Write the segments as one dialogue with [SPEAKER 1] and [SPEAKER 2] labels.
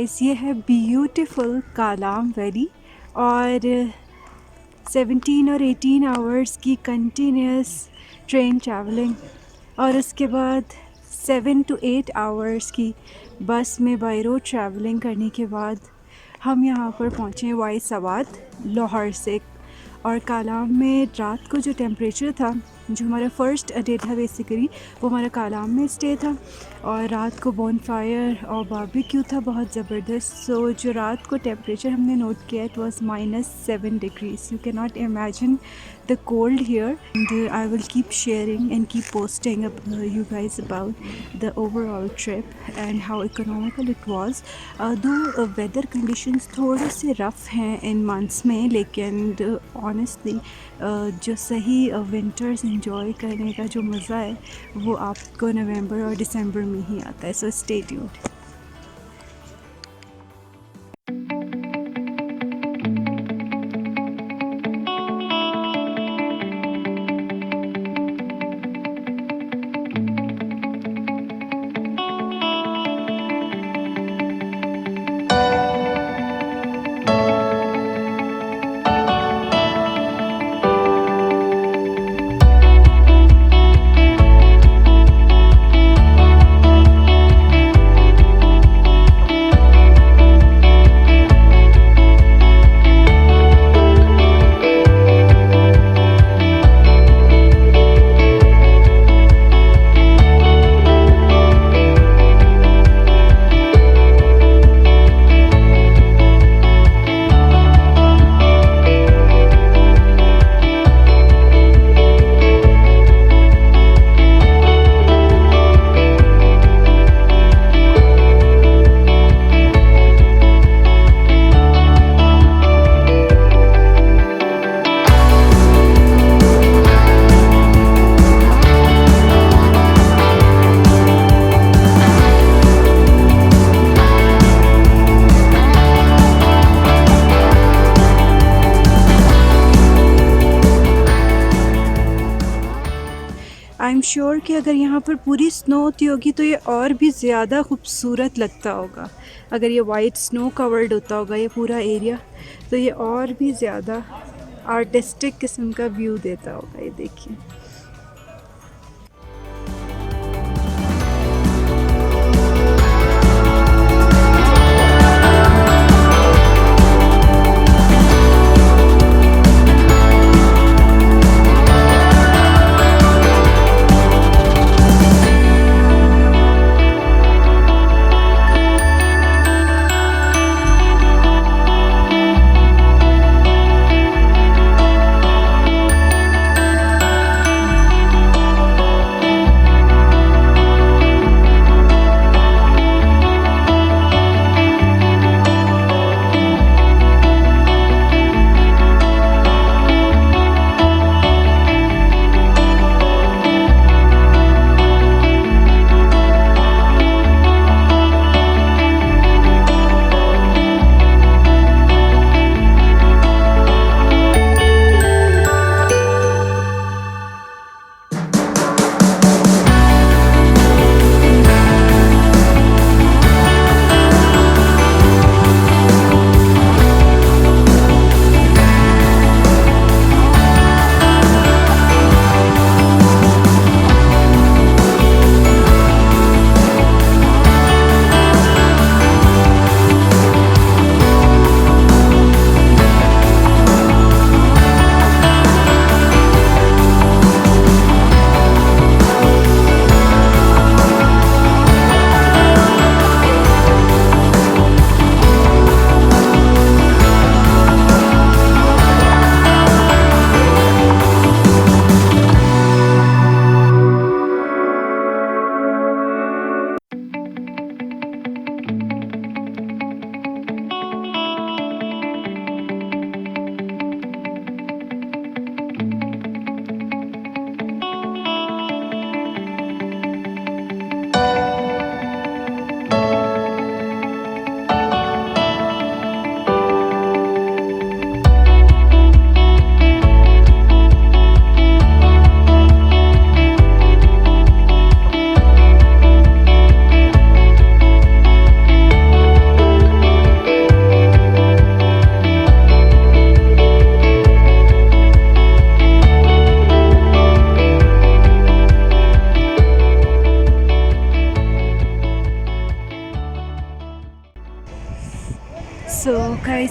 [SPEAKER 1] Guys, ये है beautiful Kalam valley और 17 और 18 आवर्स की कंटिन्यूस ट्रेन ट्रैवलिंग और उसके बाद 7 to 8 आवर्स की बस में बाय रोड ट्रैवलिंग करने के बाद हम यहाँ पर पहुँचे वाई सवात लाहौर से। और कालाम में रात को जो टेम्परेचर था, जो हमारा फ़र्स्ट डे था बेसिकली, वो हमारा कालाम में स्टे था और रात को बॉनफायर और बारबेक्यू था बहुत ज़बरदस्त। सो जो रात को टेम्परेचर हमने नोट किया it was -7 degrees. You can not imagine the cold here, and I will keep sharing and keep posting you guys about the overall trip and how economical it was. Though weather conditions थोड़े से rough हैं इन months में, लेकिन honestly जो सही winters enjoy करने का जो मज़ा है वो आपको नवंबर और दिसंबर में ही आता है. So stay tuned. I am sure कि अगर यहाँ पर पूरी स्नो होती होगी तो ये और भी ज़्यादा खूबसूरत लगता होगा। अगर ये वाइट स्नो कवर्ड होता होगा ये पूरा एरिया तो ये और भी ज़्यादा आर्टिस्टिक किस्म का व्यू देता होगा। ये देखिए।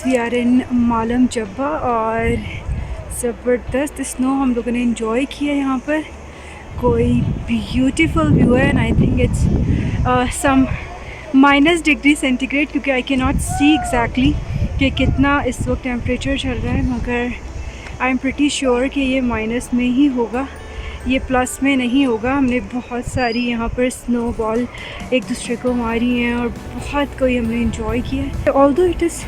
[SPEAKER 1] गाइस वी आर इन मालम जब्बा और ज़बरदस्त स्नो हम लोगों ने इन्जॉय किया यहाँ पर। कोई ब्यूटीफुल व्यू है and I think it's some -degree centigrade क्योंकि I can not see exactly कि कितना इस वक्त टेम्परेचर चल रहा है, मगर आई एम प्रिटी श्योर कि ये माइनस में ही होगा, ये प्लस में नहीं होगा। हमने बहुत सारी यहाँ पर स्नो बॉल एक दूसरे को मारी हैं और बहुत कोई हमने इन्जॉय किया है। Although it is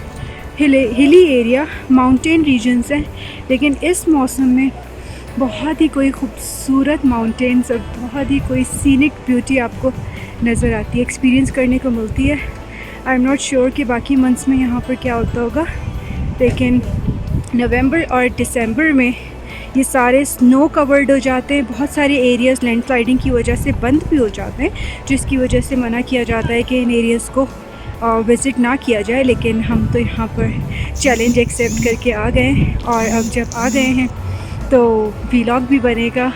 [SPEAKER 1] hilly area, mountain regions हैं, लेकिन इस मौसम में बहुत ही कोई खूबसूरत माउंटेन्स और बहुत ही कोई सीनिक ब्यूटी आपको नज़र आती है, एक्सपीरियंस करने को मिलती है। आई एम नॉट श्योर कि बाकी मंथ्स में यहाँ पर क्या होता होगा, लेकिन नवंबर और दिसंबर में ये सारे स्नो कवर्ड हो जाते हैं। बहुत सारे एरियाज़ लैंडस्लाइडिंग की वजह से बंद भी हो जाते हैं, जिसकी वजह से मना किया जाता है कि इन एरियाज़ को विज़िट ना किया जाए। लेकिन हम तो यहाँ पर चैलेंज एक्सेप्ट करके आ गए हैं और अब जब आ गए हैं तो व्लॉग भी बनेगा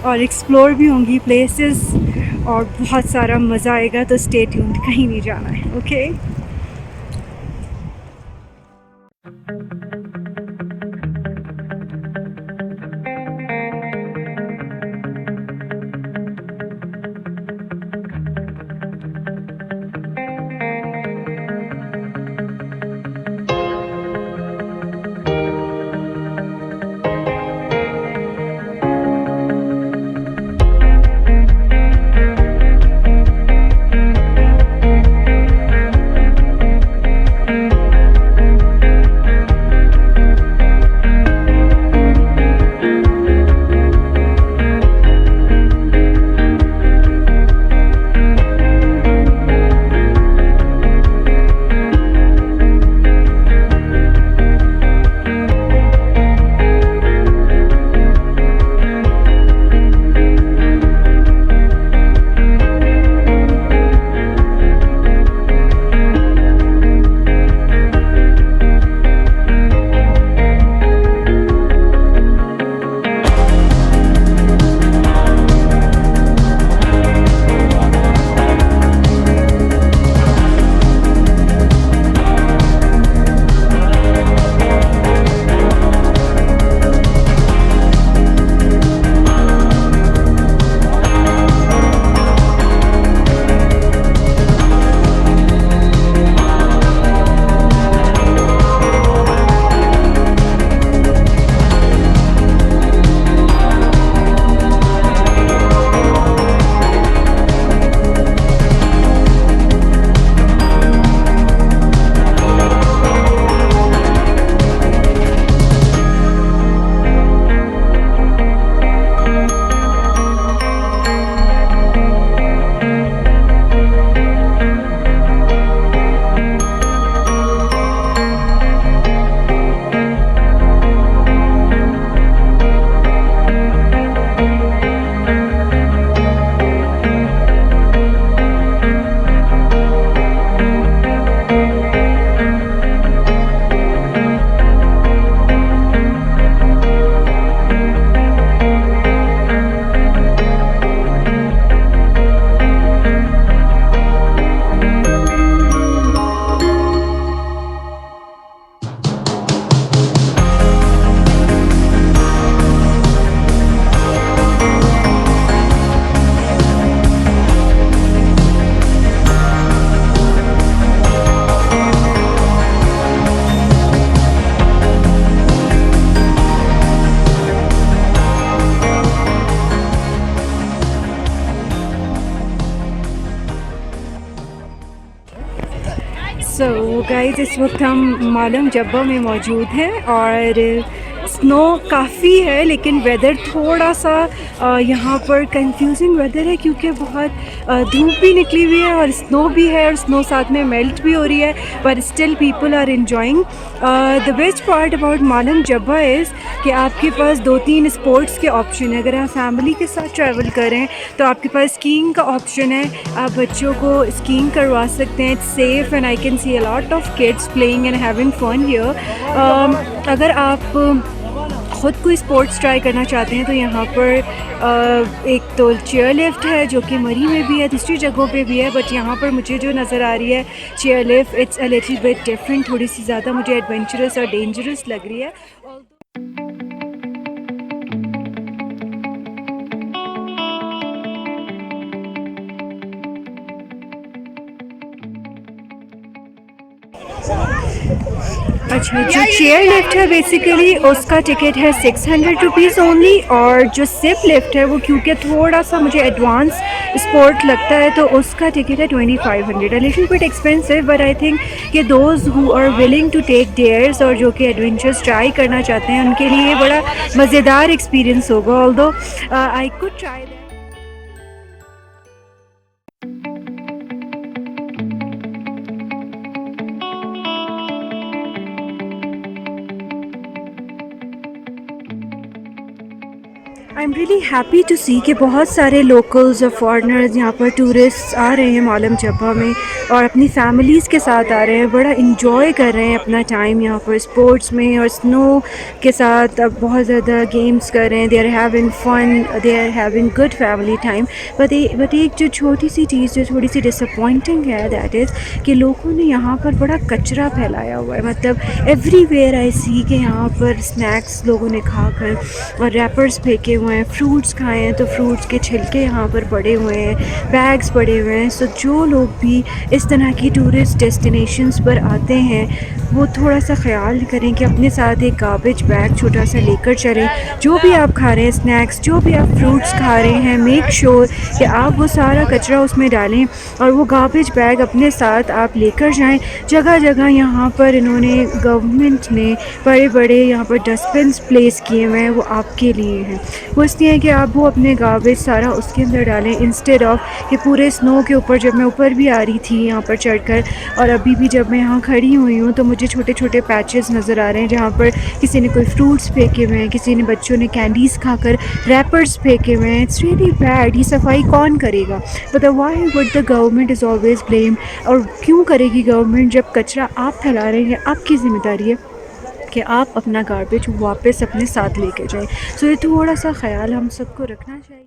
[SPEAKER 1] और एक्सप्लोर भी होंगी प्लेसेस और बहुत सारा मज़ा आएगा। तो स्टे ट्यून्ड, कहीं नहीं जाना है, ओके। सो गाइस इस वक्त हम मालम जब्बा में मौजूद हैं और स्नो काफ़ी है, लेकिन वेदर थोड़ा सा यहाँ पर कंफ्यूजिंग वेदर है क्योंकि बहुत धूप भी निकली हुई है और स्नो भी है और स्नो साथ में मेल्ट भी हो रही है, पर still people are enjoying. The best part about Malam Jabba is कि आपके पास 2-3 स्पोर्ट्स के ऑप्शन है। अगर आप फैमिली के साथ ट्रैवल करें तो आपके पास स्कीइंग का ऑप्शन है, आप बच्चों को स्कीइंग करवा सकते हैं। It's safe and I can see a lot of kids playing and having fun here. अगर आप ख़ुद कोई स्पोर्ट्स ट्राई करना चाहते हैं तो यहाँ पर एक तो चेयर लिफ्ट है जो कि मरी में भी है, दूसरी जगहों पे भी है, बट यहाँ पर मुझे जो नज़र आ रही है chair lift, it's a little bit different, थोड़ी सी ज़्यादा मुझे एडवेंचरस और डेंजरस लग रही है। अच्छा, जो चेयर लिफ्ट है बेसिकली उसका टिकट है 600 रुपीज़ ओनली, और जो सिप लिफ्ट है वो क्योंकि थोड़ा सा मुझे एडवांस स्पोर्ट लगता है तो उसका टिकट है 2500, a little bit expensive, but I think कि those who are willing to take dares और जो कि एडवेंचर्स ट्राई करना चाहते हैं उनके लिए ये बड़ा मज़ेदार एक्सपीरियंस होगा, although I could try that. I am really happy to see कि बहुत सारे लोकल्स और फॉरेनर्स यहाँ पर टूरिस्ट आ रहे हैं मालम जब्बा में और अपनी फैमिलीज़ के साथ आ रहे हैं, बड़ा इंजॉय कर रहे हैं अपना टाइम यहाँ पर स्पोर्ट्स में और स्नो के साथ अब बहुत ज़्यादा गेम्स कर रहे हैं। They are having fun, they are having good family time. But एक जो छोटी सी चीज़ जो थोड़ी सी डिसअपॉइंटिंग है दैट इज़ कि लोगों ने यहाँ पर बड़ा कचरा फैलाया हुआ है, मतलब एवरीवेयर आई सी कि यहाँ पर स्नैक्स लोगों ने खाकर और रैपर्स फेंके हुए हैं, फ्रूट्स खाए हैं तो फ्रूट्स के छिलके यहाँ पर पड़े हुए हैं, बैग्स पड़े हुए हैं। सो जो लोग भी इस तरह की टूरिस्ट डेस्टिनेशंस पर आते हैं वो थोड़ा सा ख्याल करें कि अपने साथ एक गार्बेज बैग छोटा सा लेकर चलें। जो भी आप खा रहे हैं स्नैक्स, जो भी आप फ्रूट्स खा रहे हैं, मेक श्योर कि आप वो सारा कचरा उसमें डालें और वो गार्बेज बैग अपने साथ आप लेकर जाएं। जगह जगह यहाँ पर इन्होंने गवर्नमेंट ने बड़े बड़े यहाँ पर डस्टबिन प्लेस किए हुए हैं, वो आपके लिए हैं। वो इसलिए है कि आप वो अपने गार्बेज सारा उसके अंदर डालें इंस्टेड ऑफ कि पूरे स्नो के ऊपर। जब मैं ऊपर भी आ रही थी यहाँ पर चढ़कर और अभी भी जब मैं यहाँ खड़ी हुई हूँ तो मुझे छोटे छोटे पैचेस नज़र आ रहे हैं जहाँ पर किसी ने कोई फ्रूट्स फेंके हुए हैं, किसी ने बच्चों ने कैंडीज़ खाकर रैपर्स फेंके हुए हैं। It's really bad. ये सफाई कौन करेगा? But why would the government is always blame? और क्यों करेगी गवर्नमेंट जब कचरा आप फैला रहे हैं? आपकी ज़िम्मेदारी है कि आप अपना गार्बेज वापस अपने साथ लेके जाएं। सो ये थोड़ा सा ख्याल हम सबको रखना चाहिए।